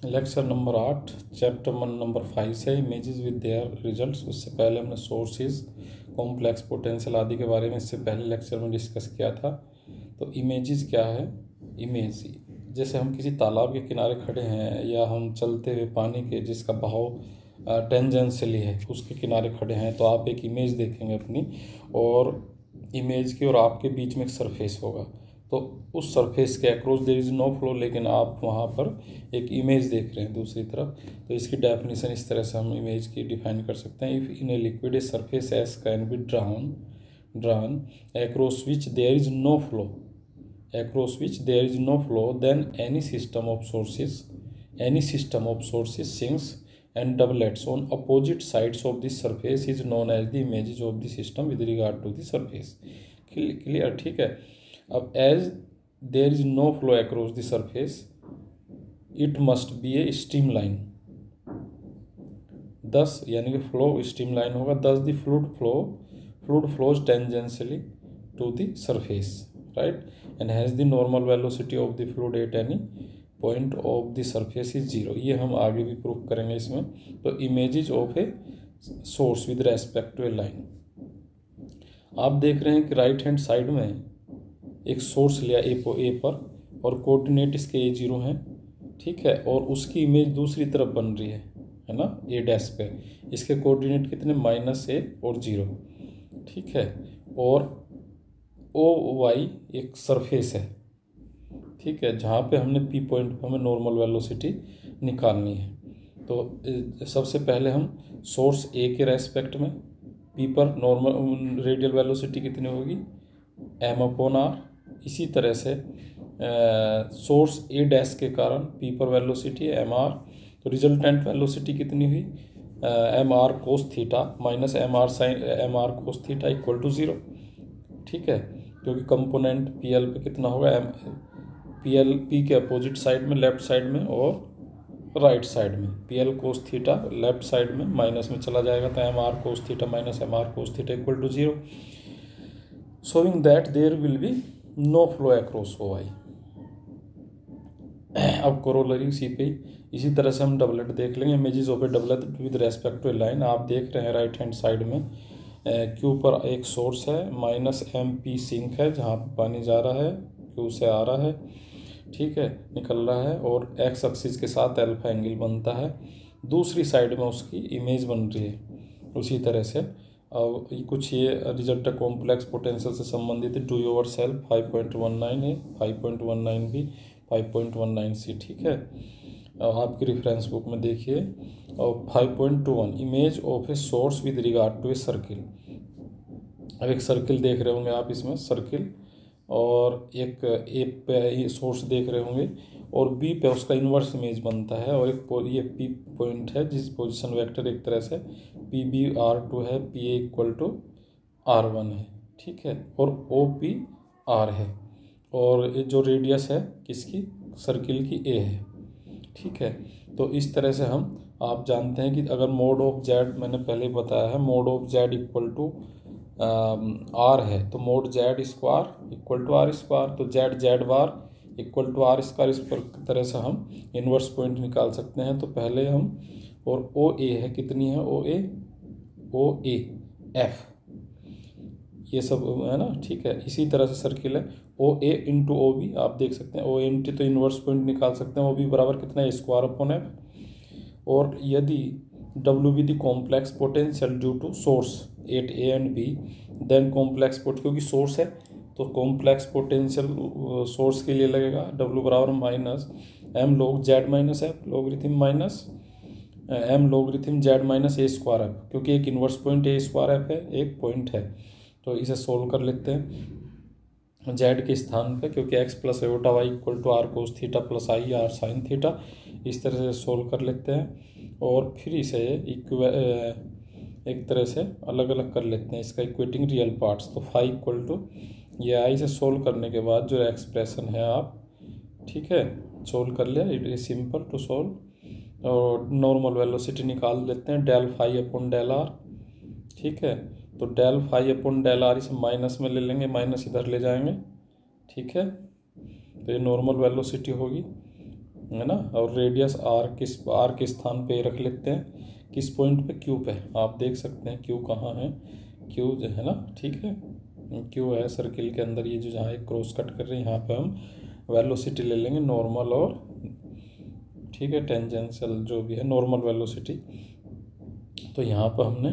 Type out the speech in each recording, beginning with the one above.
Lecture number 8 chapter number 5 से images with their results. उससे पहले हमने सोर्सेज, कॉम्प्लेक्स पोटेंशियल आदि के बारे में इससे पहले लेक्चर में डिस्कस किया था। तो इमेजेस क्या है? इमेज जैसे हम किसी तालाब के किनारे खड़े हैं या हम चलते हुए पानी के जिसका बहाव टेंजेंशियली है उसके किनारे खड़े हैं, तो आप एक इमेज देखेंगे अपनी, और इमेज की और आपके बीच में एक सरफेस होगा। तो उस सरफेस के across there is no flow, लेकिन आप वहाँ पर एक इमेज देख रहे हैं दूसरी तरफ। तो इसकी डेफिनेशन इस तरह से हम इमेज की डिफाइन कर सकते हैं। If in a liquid a surface S can be drawn across which there is no flow, then any system of sources sinks and doublets on opposite sides of this surface is known as the images of the system with regard to the surface. Clear? ठीक है। अब as there is no flow across the surface, it must be a streamline. thus यानी कि flow streamline होगा। thus the fluid flows tangentially to the surface, right, and hence the normal velocity of the fluid at any point of the surface is 0. ये हम आगे भी prove करेंगे इसमें। तो images of a source with respect to a line, आप देख रहे हैं कि राइट हैंड साइड में एक सोर्स लिया ए पर, और कोऑर्डिनेट इसके A0 हैं, ठीक है, और उसकी इमेज दूसरी तरफ बन रही है ना, ए डैश पे। इसके कोऑर्डिनेट कितने? -a और 0, ठीक है। और OY एक सरफेस है, ठीक है, जहाँ पे हमने P पॉइंट पर हमें नॉर्मल वेलोसिटी निकालनी है। तो सबसे पहले हम सोर्स A के रेस्पेक्ट में P पर नॉर्मल रेडियल वेलोसिटी कितनी होगी? m/r। इसी तरह से सोर्स A डैश के कारण P पर वेलोसिटी है mr, तो रिजल्टेंट वेलोसिटी कितनी हुई? mr cos theta minus mr cos theta equal to 0, ठीक है, क्योंकि कंपोनेंट PL पे कितना होगा? PL P के अपोजिट साइड में, लेफ्ट साइड में और राइट साइड में। PL cos theta left side में माइनस में चला जाएगा, तो mr cos theta minus mr cos theta equal to 0, showing that there will be no flow across OI। अब कोरोलरी सी पे इसी तरह से हम डबलेट देख लेंगे। Images of a doublet with respect to a line. आप देख रहे हैं राइट हैंड साइड में क्यू पर एक सोर्स है, -MP सिंक है जहाँ पानी जा रहा है, क्यू से आ रहा है, ठीक है, निकल रहा है, और एक्स एक्सिस के साथ अल्फा एंगल बनता है। दूसरी साइड में उसकी इमेज बन रही है उसी तरह से। अब कुछ ये रिजल्ट कॉम्प्लेक्स पोटेंशियल से संबंधित है। 2/सेल्फ 5.19 है, 5.19 भी 5.19 ठीक है, आपकी रेफरेंस बुक में देखिए। और 5.21 image of a source with regard to a circle. अब एक सर्किल देख रहे होंगे आप इसमें, सर्किल, और एक ए पे सोर्स देख रहे होंगे, और बी पे उसका इन्वर्स इमेज बनता है, और एक ये पी पॉइंट है जिस पोजीशन वेक्टर एक तरह से PB R2 है, PA इक्वल टू R1 है, ठीक है, और OP R है, और ये जो रेडियस है किसकी? सर्किल की A है, ठीक है। तो इस तरह से आप जानते हैं कि अगर मोड ऑफ जेड, मैंने पहले बताया है, mod of z equal to R है, तो mod z square equal to R square, तो z bar equal to R square. इस तरह से हम इन्वर्स पॉइंट निकाल सकते हैं। तो पहले हम, और OA है कितनी है? OA F, ये सब है ना, ठीक है। इसी तरह से सर्किल है OA इंटू OB, आप देख सकते हैं OA इंटू, तो इन्वर्स पॉइंट निकाल सकते हैं। OB बराबर कितना है? स्क्वायर/F। और यदि W be the complex potential due to source at A and B, then complex क्योंकि सोर्स है तो कॉम्प्लेक्स पोटेंशियल सोर्स के लिए लगेगा W बराबर -m log Z minus F logarithm minus m logarithm Z minus A square F, क्योंकि एक inverse point A square F है, एक पॉइंट है। तो इसे सोल्व कर लेते हैं Z के स्थान पे, क्योंकि x plus iota y equal to R cos theta plus I R sine theta. इस तरह से सोल्व कर लेते हैं, और फिर इसे एक तरह से अलग अलग कर लेते हैं, इसका इक्वेटिंग रियल पार्ट्स। तो फाई इक्वल टू ये I से सोल्व करने के बाद जो एक्सप्रेशन है आप, ठीक है, सोल्व कर लिया, it is simple to solve. और नॉर्मल वेलोसिटी निकाल लेते हैं, del phi upon del R, ठीक है। तो del phi upon del R इसे माइनस में ले लेंगे, माइनस इधर ले जाएंगे, ठीक है। तो ये नॉर्मल वेलोसिटी होगी है ना, और रेडियस आर के स्थान पे रख लेते हैं, किस पॉइंट पे, क्यू पे। आप देख सकते हैं क्यू कहाँ है, क्यू जो है ना, ठीक है, क्यू है सर्किल के अंदर, ये जो जहाँ एक क्रॉस कट कर रहे हैं यहाँ पे हम वेलोसिटी ले लेंगे नॉर्मल और, ठीक है, टेंजेंशियल जो भी है नॉर्मल वेलोसिटी। तो यहाँ पर हमने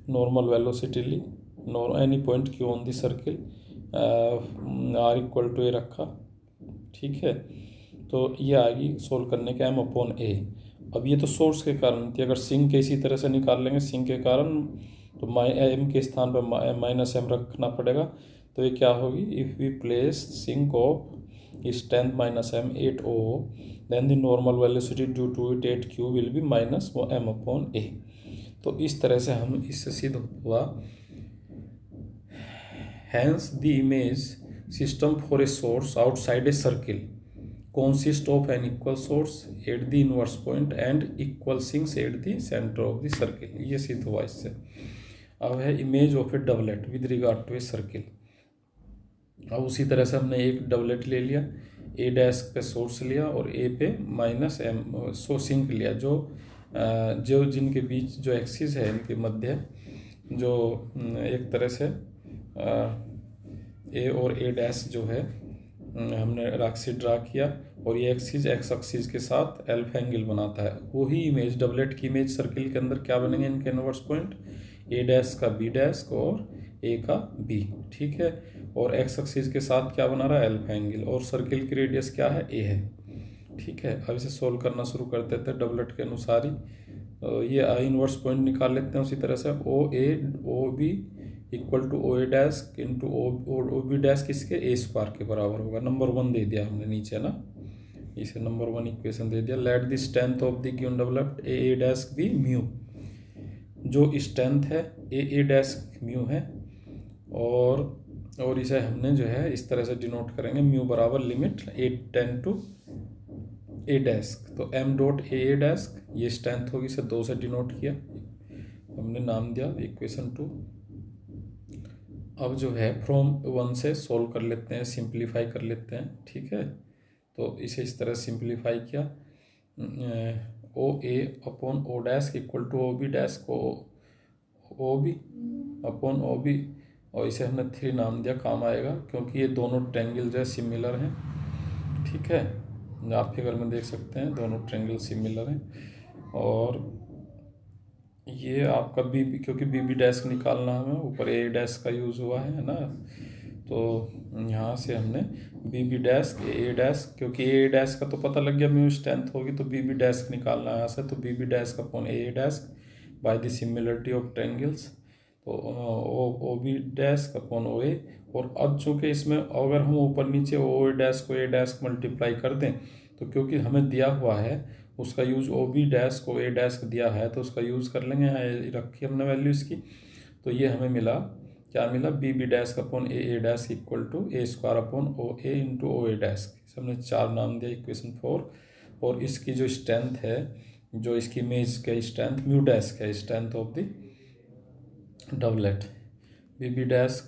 नॉर्मल वेलोसिटी ली, any point Q on the circle, R equal to A रखा, ठीक है। तो ये आएगी सोल्व करने के m/a। अब ये तो सोर्स के कारण थी, अगर सिंक के इसी तरह से निकाल लेंगे सिंक के कारण, तो m के स्थान पर -m रखना पड़ेगा। तो ये क्या होगी, if we place sink of इस 10 -m 8O, then the normal velocity due to it 8q will be -m/a। तो इस तरह से हम इससे सिद्ध हुआ, hence the image system for a source outside a circle consist of an equal source at the inverse point and equal sinks at the center of the circle। ये सिद्ध हुआ इससे। अब है image of a doublet with regard to a circle. अब उसी तरह से हमने एक डबलेट ले लिया, ए डैश पे सोर्स लिया और ए पे -m सो सिंक लिया, जो जिनके बीच जो एक्सिस है इनके मध्य, जो एक तरह से ए और ए डैश जो है हमने राक्सी ड्रा किया, और ये एक्सिस एक्स एक्सिस के साथ एल्फा एंगल बनाता है। वही इमेज डबलेट की इमेज सर्किल के अंदर क्या बनेंगे इनके इनवर्स पॉइंट, ए डैश का बी डैश और ए का बी, ठीक है, और एक्स एक्सिस के साथ क्या बना रहा है, एल्फा एंगल, और सर्किल की रेडियस क्या है, ए है, ठीक है। अब इसे सोल्व करना शुरू कर देते हैं डबलेट के अनुसार ही। ये इनवर्स पॉइंट निकाल लेते हैं उसी तरह से, O B equal to O A dash into O B dash किसके, ए स्क्वायर के बराबर होगा। नंबर 1 दे दिया हमने नीचे ना, इसे नंबर 1 इक्वेशन दे दिया। Let the strength of the given doublet A dash be mu, जो स्ट्रेंथ है ए डैश म्यू है, और इसे हमने जो है इस तरह से डिनोट करेंगे, म्यू बराबर limit A tend to A dash. तो एम डॉट ए डैश ये स्ट्रेंथ होगी, इसे 2 से डिनोट किया, हमने नाम दिया इक्वेशन 2। अब जो है फ्रॉम 1 से सोल्व कर लेते हैं, सिंप्लीफाई कर लेते हैं, ठीक है। तो इसे इस तरह सिंप्लीफाई किया, O A upon O dash equal to O B dash को O B upon O B, और इसे हमने 3 नाम दिया, काम आएगा क्योंकि ये दोनों ट्रेंगल जो है सिमिलर हैं, ठीक है। आप फिगर में देख सकते हैं दोनों ट्रेंगल सिमिलर हैं, और ये आपका बी, क्योंकि बी बी डैश निकालना हमें, ऊपर ए डैश का यूज़ हुआ है ना, तो यहाँ से हमने बी बी डैश ए डैश, क्योंकि ए डैश का तो पता लग गया म्यू स्ट्रेंथ होगी, तो बी बी डैश निकालना है यहाँ से, तो बी बी डैश का upon A dash by the similarity of triangles, तो ओ बी डैश का अपॉन ओ ए। और अब चूँकि इसमें अगर हम ऊपर नीचे ओ डैश को ए डैश मल्टीप्लाई कर दें, तो क्योंकि हमें दिया हुआ है उसका यूज़ ओ बी डैश को ए डैश दिया है, तो उसका यूज़ कर लेंगे, यहाँ रखी हमने वैल्यू इसकी। तो ये हमें मिला, क्या मिला, B B dash upon A dash equal to a square upon O A into O A dash. हमने 4 नाम दिया इक्वेशन 4। और इसकी जो स्ट्रेंथ है, जो इसकी इमेज का स्ट्रेंथ म्यू डैश का strength of the doublet, B B dash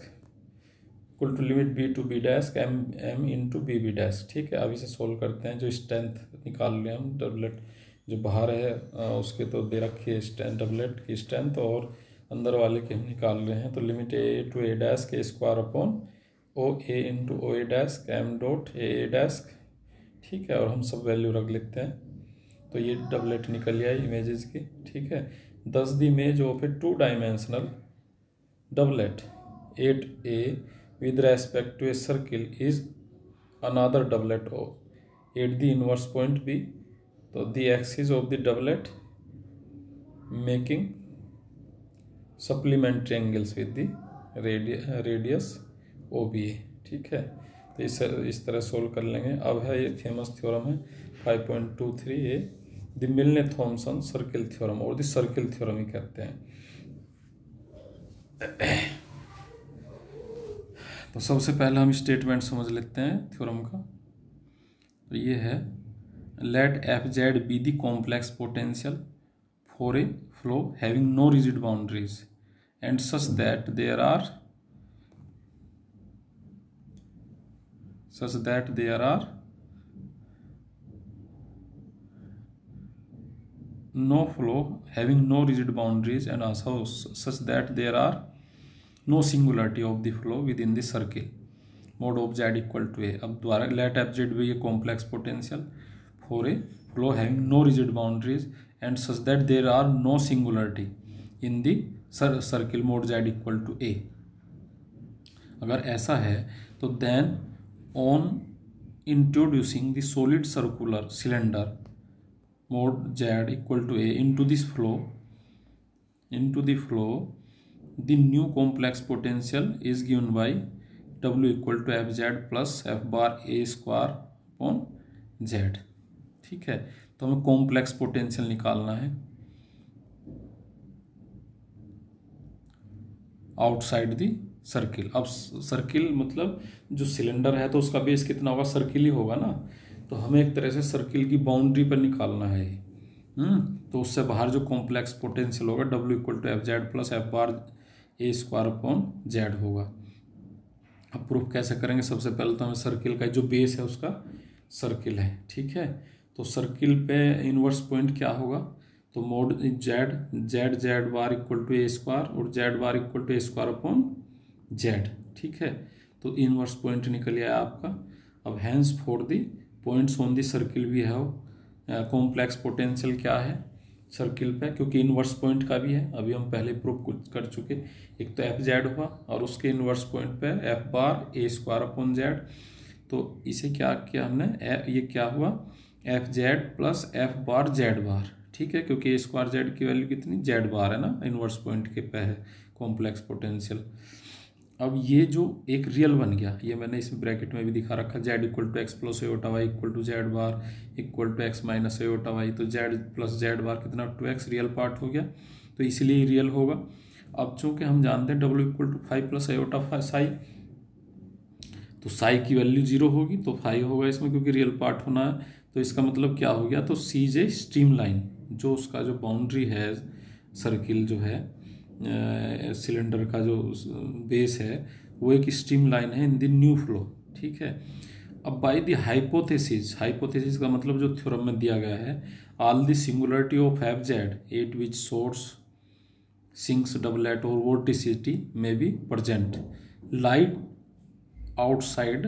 equal to limit B to B dash m into B B dash, ठीक है। अब इसे सोल्व करते हैं, जो स्ट्रेंथ निकाल लें हम, डबलेट जो बाहर है उसके तो दे रखी है स्ट्रेंथ, डबलेट की स्ट्रेंथ, और अंदर वाले के हम निकाल रहे हैं, तो limit a to A dash के स्क्वायर अपॉन ओ ए इंटू ओ ए डैश एम डॉट ए डैश, ठीक है। और हम सब वैल्यू रख लेते हैं, तो ये डबलेट निकल आई इमेजेस की, ठीक है। दस the image of A 2 dimensional doublet 8A with respect to a circle is another doublet at the inverse point B, so the axis of the doublet making supplementary angles with the radius OBA, ठीक है। तो इस तरह solve कर लेंगे। अब है ये फेमस थ्योरम है 5.23A, द मिलने थॉमसन सर्किल थ्योरम, और द सर्किल थ्योरम ही कहते हैं। तो सबसे पहले हम स्टेटमेंट समझ लेते हैं थ्योरम का। तो ये है, let f z be the complex potential for a flow having no rigid boundaries and such that there are no flow having no rigid boundaries and also such that there are no singularity of the flow within the circle. Mod of z equal to a. अब द्वारा let fz be a complex potential for a flow having no rigid boundaries and such that there are no singularity in the circle mod z equal to a. अगर ऐसा है तो then on introducing the solid circular cylinder mod z equal to a into the flow, the new complex potential is given by w equal to fz plus f bar a square upon z. ठीक है, तो हमें complex potential निकालना है outside the circle. अब circle मतलब जो cylinder है तो उसका बेस कितना होगा, सर्किल ही होगा ना, तो हमें एक तरह से सर्किल की बाउंड्री पर निकालना है. तो उससे बाहर जो कॉम्प्लेक्स पोटेंशियल होगा w equal to f z plus f bar a square upon z होगा. अब प्रूफ कैसे करेंगे, सबसे पहले तो हमें सर्किल का जो बेस है उसका सर्किल है. ठीक है, तो सर्किल पे इनवर्स पॉइंट क्या होगा, तो mod z bar equal to a square और z bar equal to a square upon z. ठीक है, तो इनवर्स पॉइंट निकल आया आपका. अब hence for the points on the circle भी है, कॉम्प्लेक्स पोटेंशियल क्या है सर्किल पे, क्योंकि इनवर्स पॉइंट का भी है, अभी हम पहले प्रूफ कर चुके. एक तो एफ जेड हुआ और उसके इनवर्स पॉइंट पे f bar a square upon z. तो इसे क्या किया हमने, ये क्या हुआ f z plus f bar z bar. ठीक है, क्योंकि ए स्क्वायर जेड की वैल्यू कितनी जेड बार है ना, इनवर्स पॉइंट के पे है कॉम्प्लेक्स पोटेंशियल. अब ये जो एक रियल बन गया, ये मैंने इसमें ब्रैकेट में भी दिखा रखा, z equal to x plus iota y equal to z bar equal to x minus iota y. तो जेड प्लस जेड बार कितना 2x रियल पार्ट हो गया, तो इसलिए रियल होगा. अब चूंकि हम जानते हैं डब्ल्यू equal to 5 plus iota psi, तो साई की वैल्यू 0 होगी तो 5 होगा इसमें, क्योंकि रियल पार्ट होना है. तो इसका मतलब क्या हो गया, तो सी जे स्ट्रीम लाइन, जो उसका जो बाउंड्री है सर्किल जो है सिलेंडर का जो बेस है वो एक स्ट्रीम लाइन है इन द न्यू फ्लो. ठीक है, अब बाय द हाइपोथेसिस का मतलब जो थ्योरम में दिया गया है, all the singularity of F Z eight which source sinks doublet और वोर्टिसिटी में be present light outside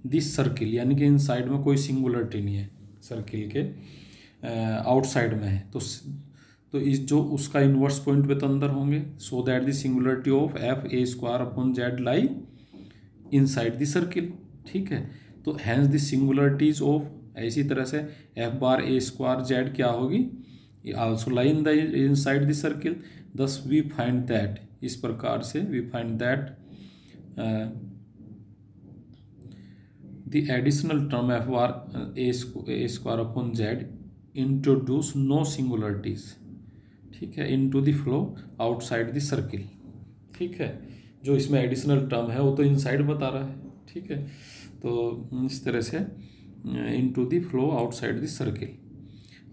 this circle, यानी कि इन साइड में कोई सिंगुलरिटी नहीं है, सर्किल के आउटसाइड में है. तो इस जो उसका इन्वर्स पॉइंट पे तो अंदर होंगे, so that the singularity of F A square upon Z lie inside the circle. ठीक है, तो हैंस द सिंगुलरिटीज ऑफ, इसी तरह से f bar a square z क्या होगी, also lie in the inside the circle. Thus we find that, इस प्रकार से we find that the additional term f bar a square upon z introduce no singularities. ठीक है, into the flow outside the circle. ठीक है, जो इसमें additional term है वो तो इनसाइड बता रहा है. ठीक है, तो इस तरह से into the flow outside the circle.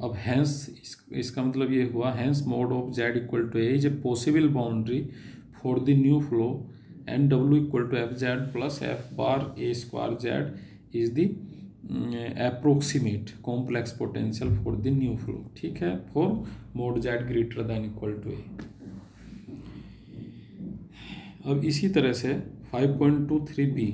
अब हैंस इसका मतलब ये हुआ, hence mod of z equal to a is a possible boundary for the new flow and डब्ल्यू equal to f z plus f bar a square z is the approximate complex potential for the new flow. ठीक है, for mod z greater than equal to a. अब इसी तरह से 5.23b,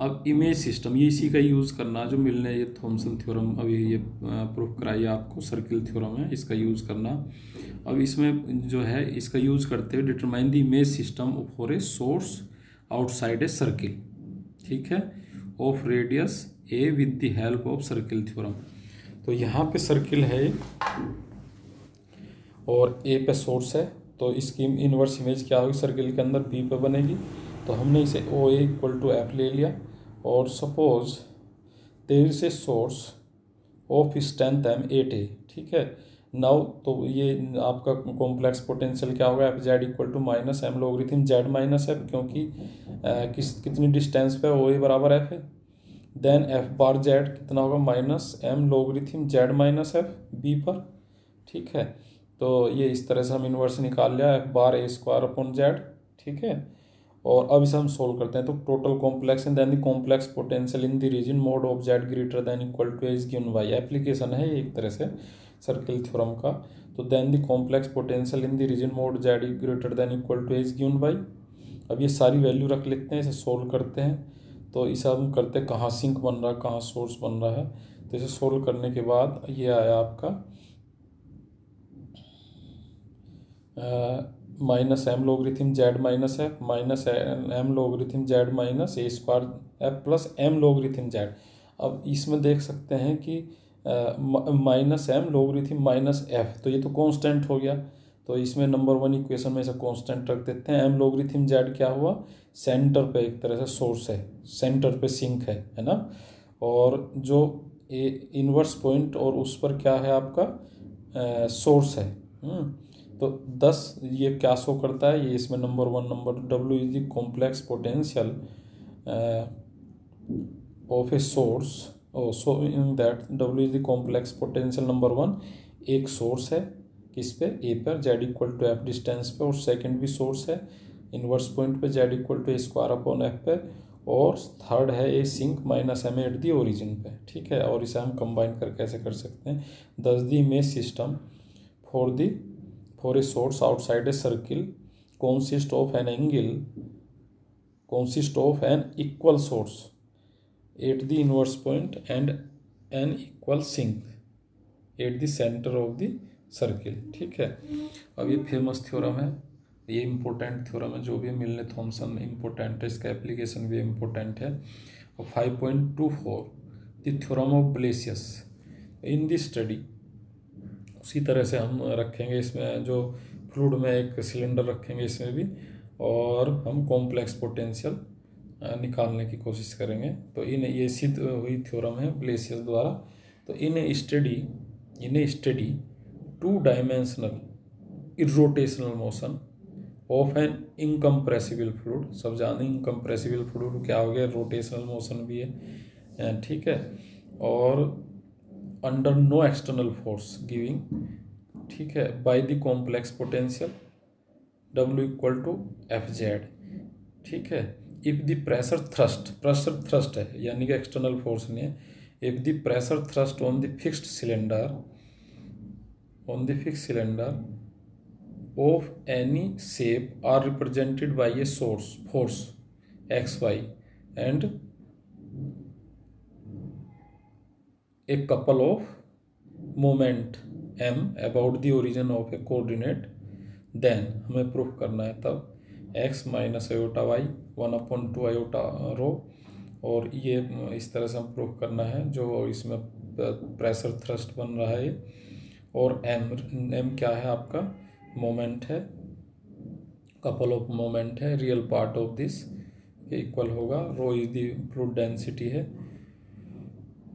अब image system, ये इसी का यूज़ करना जो मिलने, ये थॉमसन थ्योरम अभी ये प्रूफ कराइए आपको, सर्किल थ्योरम है, इसका यूज़ करना. अब इसमें जो है इसका यूज़ करते हुए determine the image system for a source outside a circle. ठीक है, of radius A with the help of circle theorem. तो यहाँ पे सर्किल है और ए पे सोर्स है, तो इसकी इनवर्स इमेज क्या होगी सर्किल के अंदर, बी पे बनेगी. तो हमने इसे O A equal to f ले लिया, और suppose there is a source of strength m 8a. ठीक है, नाउ तो ये आपका कॉम्प्लेक्स पोटेंशियल क्या होगा, f z equal to minus m logarithm z minus f, क्योंकि कितनी डिस्टेंस पे ओ ए बराबर एफ है. देन एफ बार जेड कितना होगा, minus m logarithm z minus f b पर. ठीक है, तो ये इस तरह से हम इन्वर्स निकाल लिया, F bar a square upon z. ठीक है, और अब इसे हम सोल्व करते हैं। तो total complex and then the complex potential in the region mod of z greater than equal to is given by. Application है ये एक तरह से सर्किल थ्योरम का। तो then the complex potential in the region mod z greater than equal to is given by. अब ये सारी वैल्यू रख लेते हैं, इसे सोल्व करते हैं। तो इसे हम करते हैं कहाँ सिंक बन रहा है, कहाँ सोर्स बन रहा है। तो इसे सोल्व करने के बाद ये आया आपका minus m logarithm z minus f minus m logarithm z minus a square f plus m logarithm z. अब इसमें देख सकते हैं कि minus m logarithm minus f, तो ये तो कांस्टेंट हो गया। तो इसमें नंबर 1 इक्वेशन में इसे कांस्टेंट रख देते हैं। एम लोगरिथम जेड क्या हुआ, सेंटर पे एक तरह से सोर्स है, सेंटर पे सिंक है ना। और जो इनवर्स पॉइंट और उस पर क्या है आपका सोर्स है। तो 10 ये क्या शो करता है, ये इसमें number 1 number W is the complex potential of a source. So in that W is the complex potential number 1 एक सोर्स है किस पे, ए पर, z equal to f distance पे, और सेकंड भी सोर्स है इनवर्स पॉइंट पे z equal to a square upon f पे, और थर्ड है a sink minus m at the origin पे। ठीक है, और इसे हम कंबाइन कर कैसे कर सकते हैं। दस दी image system for a source outside a circle consist of an equal source at the inverse point and an equal sink at the center of the circle। ठीक है, अब ये फेमस थ्योरम है, ये इम्पोर्टेंट थ्योरम है, जो भी मिलने थॉमसन इम्पोर्टेंट है, इसका एप्लीकेशन भी इम्पोर्टेंट है। और 5.24 the theorem of Blasius in the study. उसी तरह से हम रखेंगे इसमें, जो फ्लूइड में एक सिलेंडर रखेंगे इसमें भी, और हम कॉम्प्लेक्स पोटेंशियल निकालने की कोशिश करेंगे। तो ये सिद्ध हुई थ्योरम है ब्लेसियस द्वारा। तो in study 2 dimensional irrotational motion of an incompressible fluid. सब जाने इनकम्प्रेसिबल फ्लूइड क्या हो गया, रोटेशनल मोशन भी है। ठीक है, और under no external force giving, ठीक है, by the complex potential W equal to f z. ठीक है, इफ द प्रेशर थ्रस्ट है, यानी कि एक्सटर्नल फोर्स नहीं है। If the pressure thrust on the fixed cylinder of any shape are represented by a force x y and a couple of moment m about the origin of a coordinate, then हमें proof करना है तब x minus iota y 1/2 iota rho. और ये इस तरह से हम प्रूफ करना है, जो इसमें प्रेशर थ्रस्ट बन रहा है, और m क्या है आपका, मोमेंट है, कपल ऑफ मोमेंट है, real part of this equal होगा, rho is the fluid density है,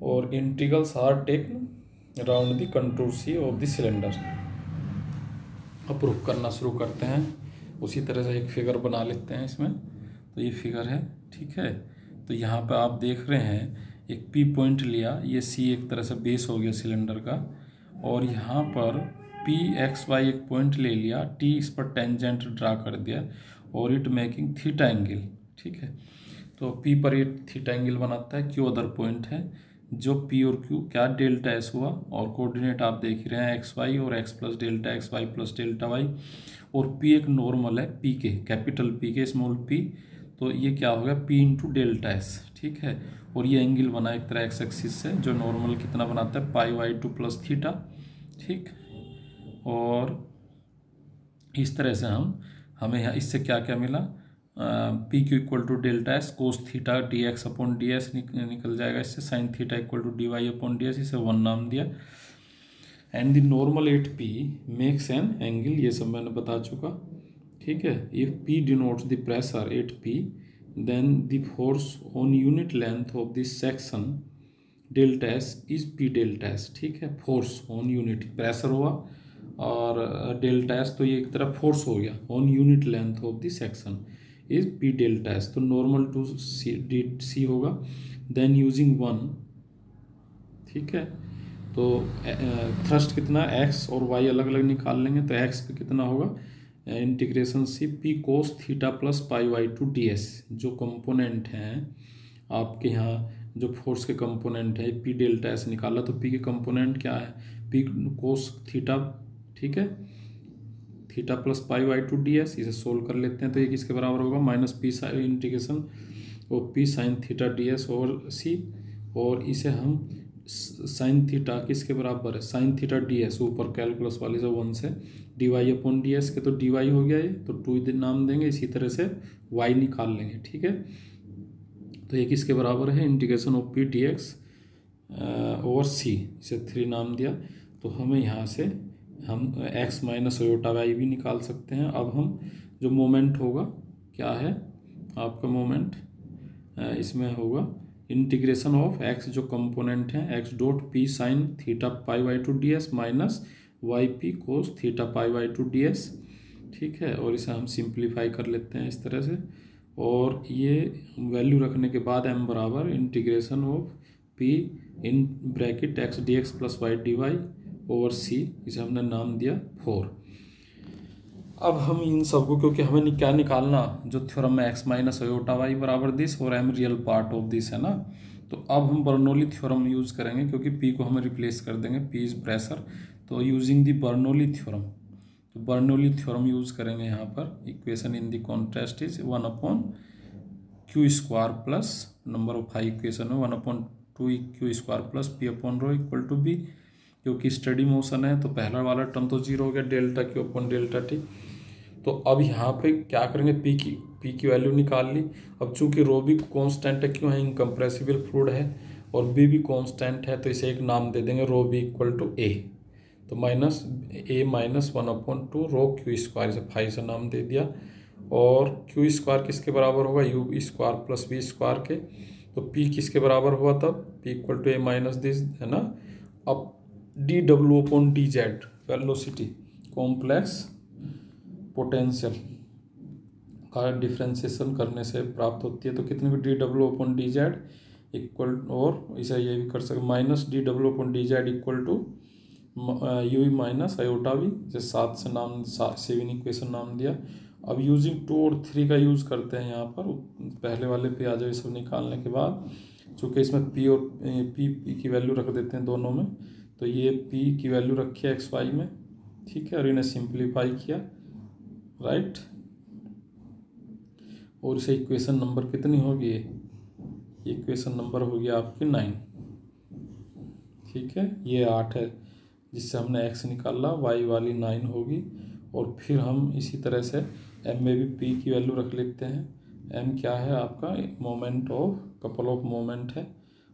और integrals are taken around the contour C of the cylinder. अब प्रूफ करना शुरू करते हैं। उसी तरह से एक फिगर बना लेते हैं इसमें। तो ये फिगर है, ठीक है। तो यहाँ पे आप देख रहे हैं एक पी पॉइंट लिया, ये सी एक तरह से बेस हो गया सिलेंडर का, और यहाँ पर पी एक्स वाई एक पॉइंट ले लिया, टी इस पर टेंजेंट ड्रा कर दिया, और इट मेकिंग थीटा एंगल। ठीक है, तो पी पर ये थीटा एंगल बनाता है, क्यू अदर पॉइंट है, जो पी और क्यू क्या डेल्टा एस हुआ, और कोऑर्डिनेट आप देख रहे हैं एक्स वाई, और x plus delta x y plus delta y, और पी एक नॉर्मल है पी के, कैपिटल पी के स्मॉल पी, तो ये क्या हो गया पी इंटू डेल्टा एस। ठीक है, और ये एंगल बना एक तरह एक्स एक्सिस से, जो नॉर्मल कितना बनाता है पाई वाई टू प्लस थीटा। ठीक, और इस तरह से हमें यहाँ इससे क्या क्या मिला, P Q equal to delta s cos theta d x upon d s निकल जाएगा इससे, sine theta equal to d y upon d s, इसे 1 नाम दिया। And the normal at P makes an angle, ये सब मैंने बता चुका। ठीक है, if p denotes the pressure at P, then the force on unit length of this section delta s is p delta S. ठीक है, फोर्स ऑन यूनिट, प्रेशर हुआ और डेल्टा एस, तो ये एक तरह फोर्स हो गया on unit length of the section is p delta S. तो नॉर्मल टू सी होगा, देन यूजिंग 1। ठीक है, तो थ्रस्ट कितना, एक्स और वाई अलग अलग निकाल लेंगे, तो एक्स पे कितना होगा integration C p cos theta plus pi by two d s, जो कंपोनेंट हैं आपके यहाँ, जो फोर्स के कंपोनेंट है पी डेल्टा एस निकाला, तो पी के कंपोनेंट क्या है, पी कोस थीटा, ठीक है, theta plus pi by two d s. इसे सोल्व कर लेते हैं तो ये किसके बराबर होगा, माइनस पी साइन इंटीग्रेशन और p sine theta d s over c, और इसे हम साइन थीटा किसके बराबर है, साइन थीटा डी एस, ऊपर कैलकुलस वाली से 1 से d y upon d s के, तो डी वाई हो गया ये, तो 2 नाम देंगे, इसी तरह से वाई निकाल लेंगे, ठीक है। तो ये किसके बराबर है, integration of p d x over c, इसे 3 नाम दिया। तो हमें यहाँ से हम एक्स माइनस आयोटा वाई भी निकाल सकते हैं। अब हम जो मोमेंट होगा क्या है आपका मोमेंट, इसमें होगा इंटीग्रेशन ऑफ एक्स, जो कंपोनेंट है x dot p sine theta pi by two d s minus y p cos theta pi by two d s, ठीक है। और इसे हम सिंप्लीफाई कर लेते हैं इस तरह से, और ये वैल्यू रखने के बाद m बराबर integration of p in bracket x d x plus y d y over c, इसे हमने नाम दिया 4। अब हम इन सबको, क्योंकि हमें क्या निकालना, जो थ्योरम में एक्स माइनस आयोटा वाई बराबर दिस और m real part of this है ना, तो अब हम बर्नौली थ्योरम यूज़ करेंगे, क्योंकि p को हमें रिप्लेस कर देंगे, p इज प्रेशर, तो यूजिंग दी बर्नौली थ्योरम, तो बर्नौली थ्योरम यूज़ करेंगे यहाँ पर। Equation in the contrast is 1/q² plus number of high equation है 1/2q² plus p upon rho equal to b, क्योंकि स्टडी मोशन है तो पहला वाला टर्म तो 0 हो गया, delta q upon delta t. तो अब यहाँ पे क्या करेंगे, पी की वैल्यू निकाल ली। अब चूंकि रो भी कॉन्स्टेंट है, क्यों है, इनकम्प्रेसिबल फ्लूइड है, और बी भी कॉन्स्टेंट है, तो इसे एक नाम दे देंगे, रो बी इक्वल टू ए, तो माइनस ए माइनस 1/2 रो Q², इसे 5 से नाम दे दिया। और Q² किसके बराबर होगा, U² प्लस V² के, तो P किसके बराबर हुआ तब, P equal to a minus this, है ना। अब dW/dz वेलोसिटी कॉम्प्लेक्स पोटेंशियल का डिफ्रेंशिएशन करने से प्राप्त होती है, तो कितनी भी dW/dz इक्वल, और इसे ये भी कर सकते minus dW/dz equal to u minus iota v, जैसे 7 से नाम 7 इक्वेशन नाम दिया। अब यूजिंग 2 और 3 का यूज़ करते हैं यहाँ पर, पहले वाले पे आ जाओ, ये सब निकालने के बाद, चूँकि इसमें पी और पी की वैल्यू रख देते हैं दोनों में, तो ये पी की वैल्यू रखी है एक्स वाई में, ठीक है, और इन्हें सिंप्लीफाई किया, राइट, और इसे इक्वेशन नंबर कितनी होगी, इक्वेशन नंबर होगी आपकी 9, ठीक है, ये 8 है जिससे हमने x निकाला, y वाली 9 होगी। और फिर हम इसी तरह से m में भी p की वैल्यू रख लेते हैं। m क्या है आपका, moment of, couple of moment है,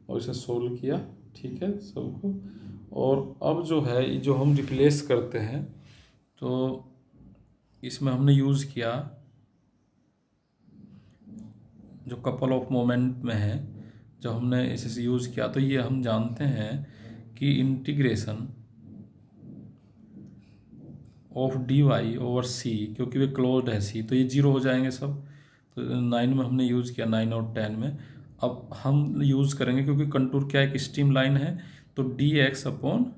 और इसे सोल्व किया, ठीक है सबको। और अब जो है, जो हम रिप्लेस करते हैं, तो इसमें हमने यूज़ किया, जो कपल ऑफ मोमेंट में है, जब हमने इसे यूज़ किया, तो ये हम जानते हैं कि integration of d y over c, क्योंकि वे क्लोज्ड है सी, तो ये 0 हो जाएंगे सब। तो 9 में हमने यूज़ किया, 9 और 10 में। अब हम यूज़ करेंगे, क्योंकि कंटूर क्या एक स्ट्रीम लाइन है, तो d x upon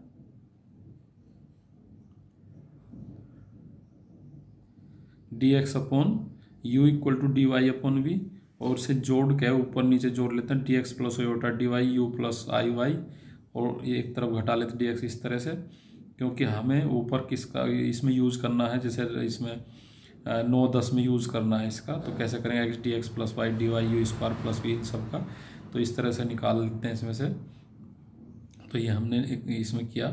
u equal to d y upon v, और इसे जोड़ के ऊपर नीचे जोड़ लेते हैं, d x plus iota d y u plus i y, और ये एक तरफ घटा लेते हैं डी एक्स, इस तरह से, क्योंकि हमें ऊपर किसका इसमें यूज़ करना है, जैसे इसमें 9-10 में यूज़ करना है इसका, तो कैसे करेंगे, x d x plus y d y U² plus v, इन सब का, तो इस तरह से निकाल लेते हैं इसमें से। तो ये हमने इसमें किया,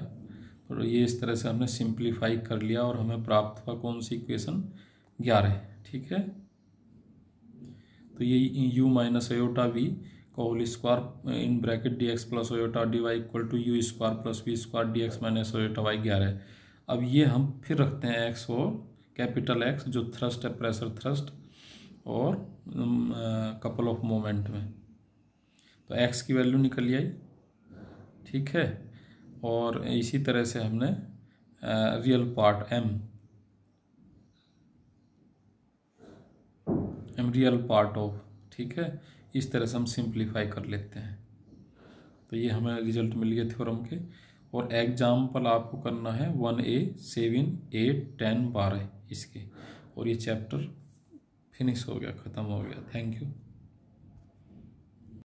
और ये इस तरह से हमने सिंप्लीफाई कर लिया, और हमें प्राप्त हुआ कौन सी इक्वेशन, 11, ठीक है। तो ये u माइनस आयोटा वी का whole square in bracket d x plus iota d y equal to U² plus V² d x minus iota y 11। अब ये हम फिर रखते हैं x और कैपिटल X, जो थ्रस्ट है, प्रेशर थ्रस्ट, और कपल ऑफ मोमेंट में, तो x की वैल्यू निकल आई, ठीक है। और इसी तरह से हमने real part m real part of, ठीक है, इस तरह से हम सिंप्लीफाई कर लेते हैं। तो ये हमें रिजल्ट मिल गया थ्योरम के। और एग्जाम्पल आपको करना है 1A 7 8 10 12 इसके, और ये चैप्टर फिनिश हो गया, ख़त्म हो गया। Thank you.